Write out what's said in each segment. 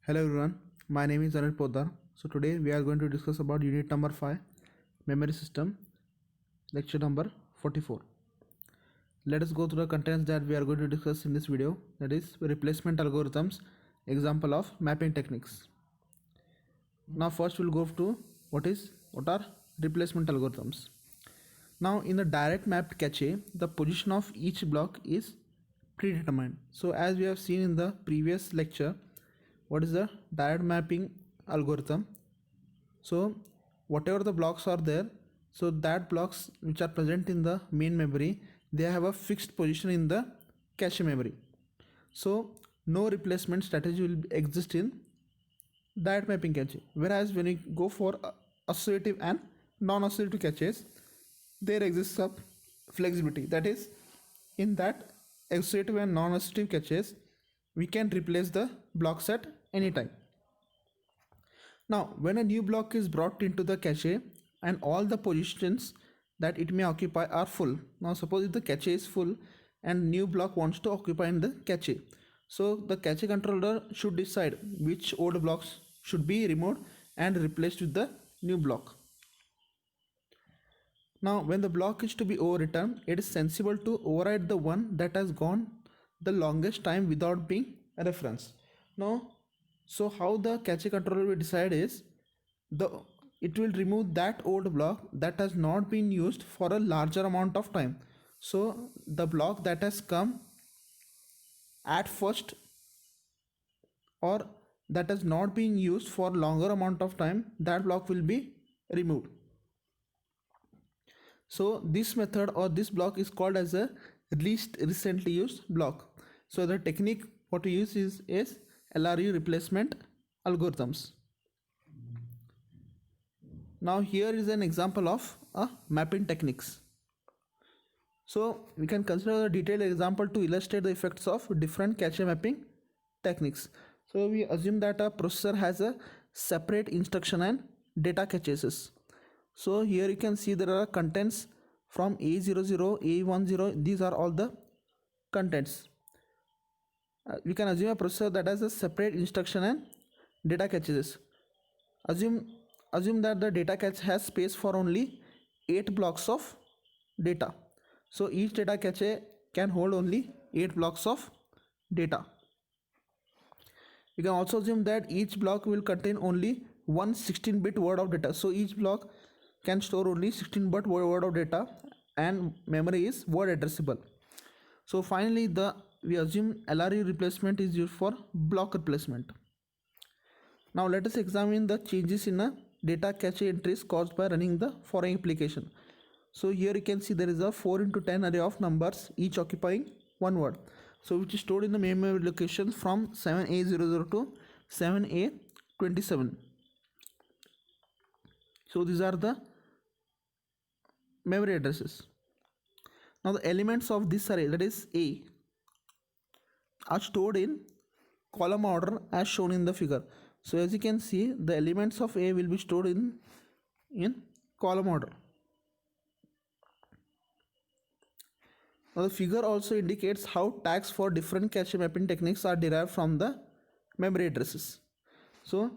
Hello everyone, my name is Anil Poddar. So today we are going to discuss about unit number 5, memory system, lecture number 44. Let us go through the contents that we are going to discuss in this video, that is replacement algorithms, example of mapping techniques. Now first we'll go to what are replacement algorithms. Now in the direct mapped cache, the position of each block is predetermined. So as we have seen in the previous lecture, what is the direct mapping algorithm? So whatever the blocks are there, so that blocks which are present in the main memory, they have a fixed position in the cache memory. So no replacement strategy will exist in direct mapping cache. Whereas when you go for associative and non-associative caches, there exists a flexibility. That is, in that associative and non-associative caches, we can replace the blocks at any time. Now, when a new block is brought into the cache and all the positions that it may occupy are full. Now, suppose if the cache is full and new block wants to occupy in the cache. So, the cache controller should decide which old blocks should be removed and replaced with the new block. Now, when the block is to be overwritten, it is sensible to override the one that has gone the longest time without being a reference. Now, so how the cache controller will decide is it will remove that old block that has not been used for a larger amount of time. So the block that has come at first or that has not been used for longer amount of time, that block will be removed. So this method or this block is called as a least recently used block. So the technique what we use is LRU replacement algorithms. Now here is an example of mapping techniques. So we can consider a detailed example to illustrate the effects of different cache mapping techniques. So we assume that a processor has a separate instruction and data caches. So here you can see there are contents from A00, A10, these are all the contents. We can assume a processor that has a separate instruction and data caches. Assume that the data cache has space for only 8 blocks of data. So each data cache can hold only 8 blocks of data. We can also assume that each block will contain only one 16-bit word of data. So each block can store only 16-bit word of data and memory is word addressable. So finally we assume LRU replacement is used for block replacement. Now let us examine the changes in a data cache entries caused by running the following application. So here you can see there is a 4x10 array of numbers each occupying one word. So which is stored in the main memory location from 7A00 to 7A27. So these are the memory addresses. Now the elements of this array, that is A, are stored in column order as shown in the figure. So as you can see, the elements of A will be stored in column order. Now the figure also indicates how tags for different cache mapping techniques are derived from the memory addresses. So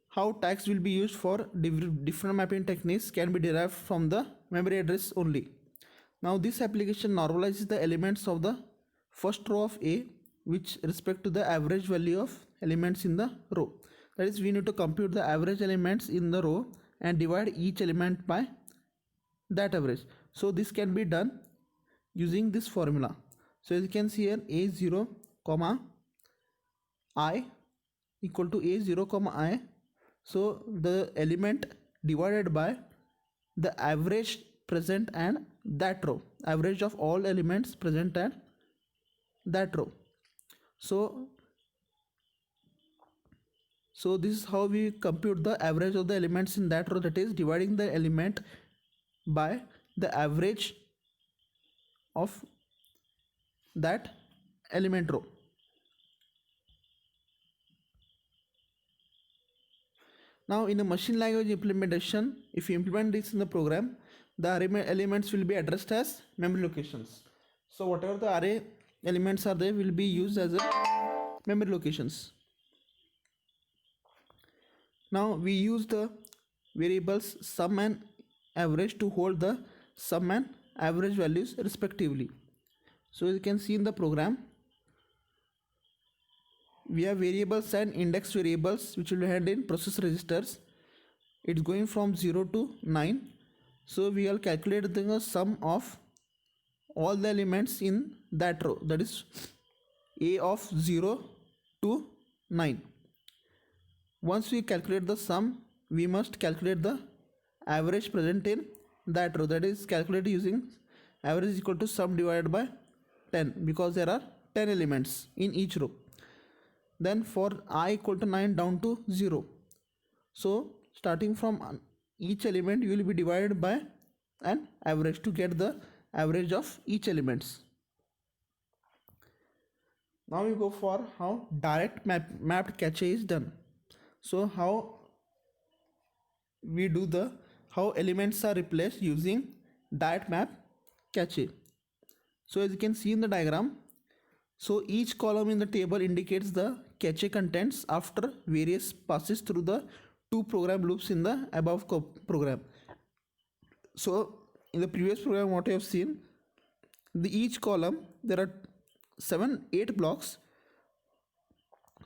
how tags will be used for different mapping techniques can be derived from the memory address only. Now this application normalizes the elements of the first row of A which respect to the average value of elements in the row. That is, we need to compute the average elements in the row and divide each element by that average. So this can be done using this formula. So as you can see here, A0 comma I equal to A0 comma I. So the element divided by the average present and that row, average of all elements present at that row. So this is how we compute the average of the elements in that row, that is dividing the element by the average of that element row. Now in a machine language implementation, if you implement this in the program, the array elements will be addressed as memory locations. So whatever the array elements are there will be used as a memory locations. Now we use the variables sum and average to hold the sum and average values respectively. So as you can see in the program, we have variables and index variables which will be held in process registers. It's going from 0 to 9. So we will calculate the sum of all the elements in that row, that is a of 0 to 9. Once we calculate the sum, we must calculate the average present in that row, that is calculated using average is equal to sum divided by 10, because there are 10 elements in each row. Then for I equal to 9 down to 0, so starting from each element you will be divided by an average to get the average of each elements. Now we go for how direct mapped cache is done. So how we do the how elements are replaced using direct map cache. So as you can see in the diagram, so each column in the table indicates the cache contents after various passes through the two program loops in the above program. So in the previous program what I have seen, each column there are 8 blocks.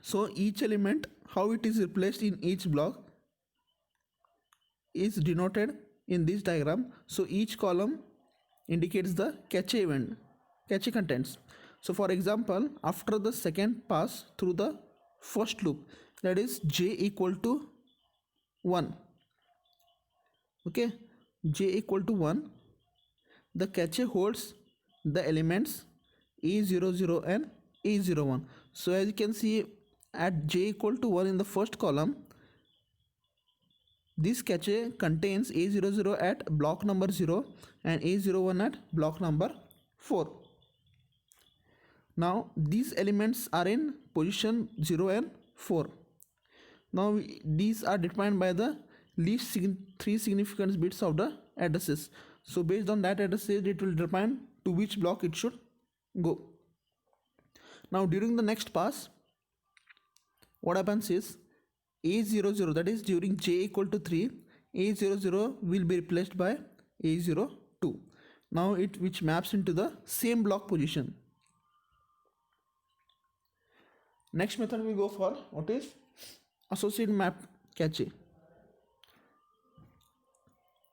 So each element, how it is replaced in each block is denoted in this diagram. So each column indicates the cache event, cache contents. So for example, after the second pass through the first loop, that is j equal to 1, okay, j equal to 1, the cache holds the elements a00 and a01. So as you can see, at j equal to 1 in the first column, this cache contains a00 at block number 0 and a01 at block number 4. Now these elements are in position 0 and 4. Now these are determined by the least 3 significant bits of the addresses. So based on that addresses, it will determine to which block it should go. Now during the next pass, what happens is a00, that is during j equal to 3, a00 will be replaced by a02. Now it which maps into the same block position. Next method we go for what is associative map cache.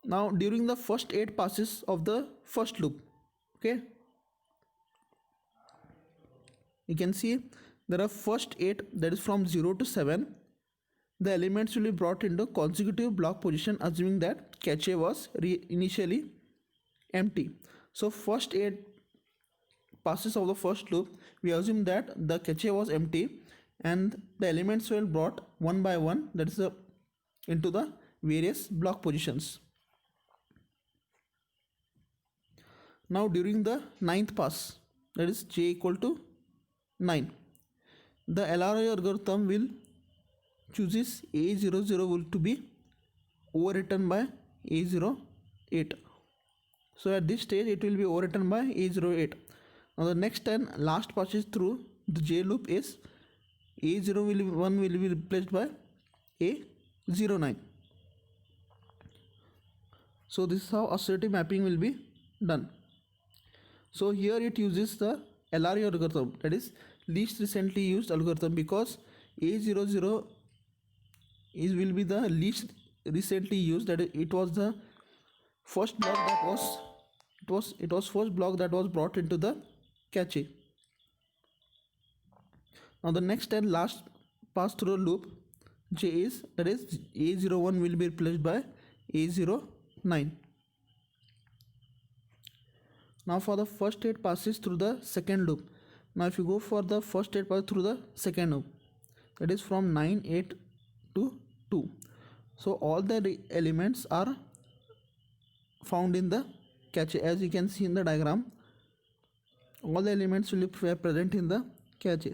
Now during the first 8 passes of the first loop, okay, you can see there are first 8, that is from 0 to 7. The elements will be brought into consecutive block position, assuming that cache was initially empty. So first 8 passes of the first loop, we assume that the cache was empty and the elements were brought one by one, that is into the various block positions. Now during the 9th pass, that is j equal to 9, the LRI algorithm will chooses a00 to be overwritten by a08. So at this stage it will be overwritten by a08. Now the next and last passes through the j loop is a01 will be replaced by a09. So this is how associative mapping will be done. So here it uses the LRI algorithm, that is least recently used algorithm, because a00 will be the least recently used, that it was the first block that was first block that was brought into the cache. Now the next and last pass through loop j is, that is a01 will be replaced by a09. Now for the first 8 passes through the second loop. Now if you go for the first 8 passes through the second loop, that is from 9, 8 to 2. So all the elements are found in the cache. As you can see in the diagram, all the elements will be present in the cache.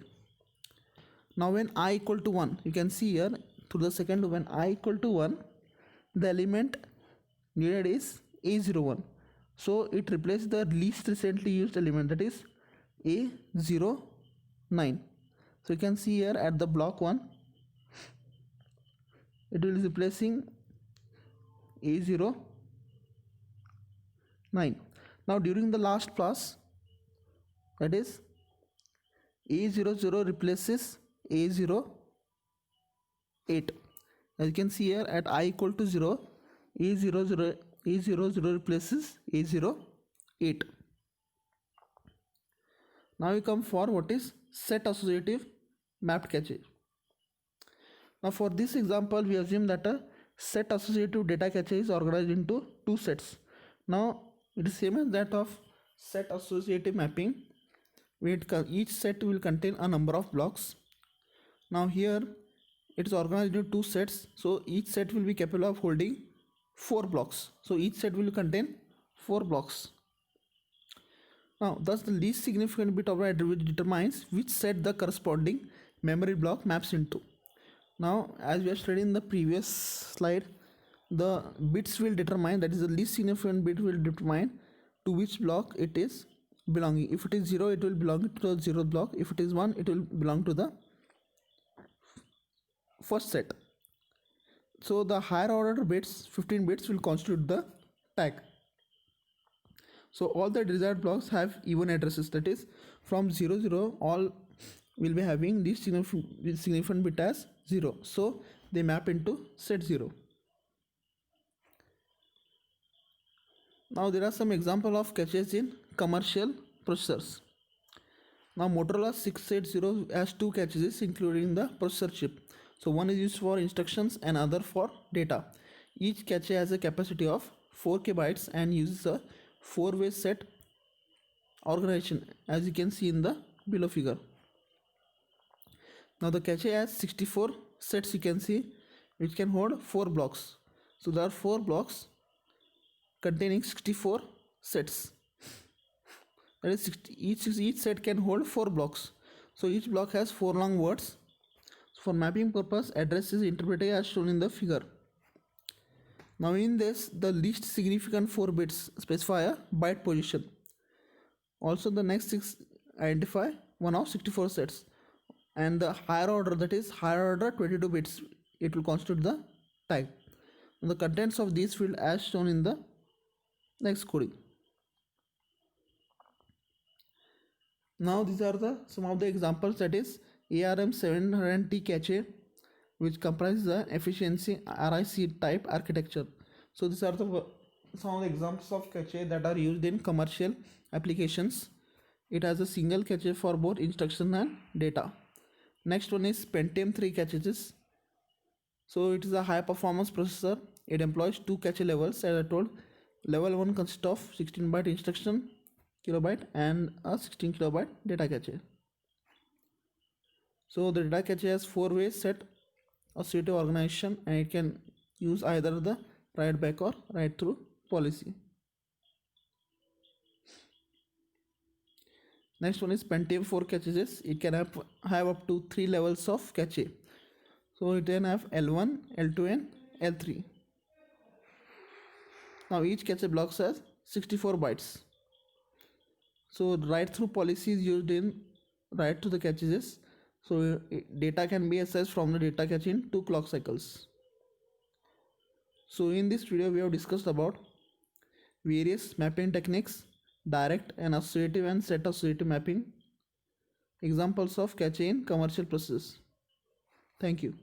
Now when I equal to 1, you can see here through the second loop, when I equal to 1, the element needed is a01. So it replaces the least recently used element, that is a09. So you can see here at the block 1, it will be replacing A09. Now during the last pass, that is A00 replaces A08. As you can see here, at I equal to 0, A00 replaces A08. Now we come for what is set associative mapped cache. Now for this example, we assume that a set associative data cache is organized into two sets. Now it is same as that of set associative mapping, where each set will contain a number of blocks. Now here it is organized into two sets, so each set will be capable of holding 4 blocks. So each set will contain 4 blocks. Now thus the least significant bit of attribute determines which set the corresponding memory block maps into. Now as we have studied in the previous slide, the bits will determine, that is the least significant bit will determine to which block it is belonging. If it is 0, it will belong to the 0th block. If it is 1, it will belong to the first set. So the higher order bits, 15 bits, will constitute the tag. So all the desired blocks have even addresses, that is from 0 0 all will be having this significant bit as 0, so they map into set 0. Now there are some example of caches in commercial processors. Now Motorola 680 has two caches including the processor chip. So one is used for instructions and other for data. Each cache has a capacity of 4K bytes and uses a 4-way set organization, as you can see in the below figure. Now the cache has 64 sets, you can see, which can hold 4 blocks. So there are 4 blocks containing 64 sets. That is each set can hold 4 blocks. So each block has 4 long words. For mapping purpose, address is interpreted as shown in the figure. Now in this, the least significant 4 bits specify a byte position. Also the next 6 identify one of 64 sets, and the higher order, that is higher order 22 bits, it will constitute the tag. And the contents of this field as shown in the next coding. Now these are some of the examples, that is ARM700T cache, which comprises the efficiency RIC type architecture. So these are some of the examples of cache that are used in commercial applications. It has a single cache for both instruction and data. Next one is Pentium 3 caches. So it is a high performance processor. It employs 2 cache levels, as I told. Level 1 consists of 16 byte instruction kilobyte and a 16 kilobyte data cache. So the data cache has 4-way set associative organization, and it can use either the write back or write through policy. Next one is Pentium 4 caches. It can have up to 3 levels of cache. So it can have L1, L2 and L3. Now each cache block has 64 bytes. So write through policy is used in write to the caches. So data can be accessed from the data cache in 2 clock cycles. So in this video we have discussed about various mapping techniques, direct and associative and set associative mapping, examples of cache in commercial processes. Thank you.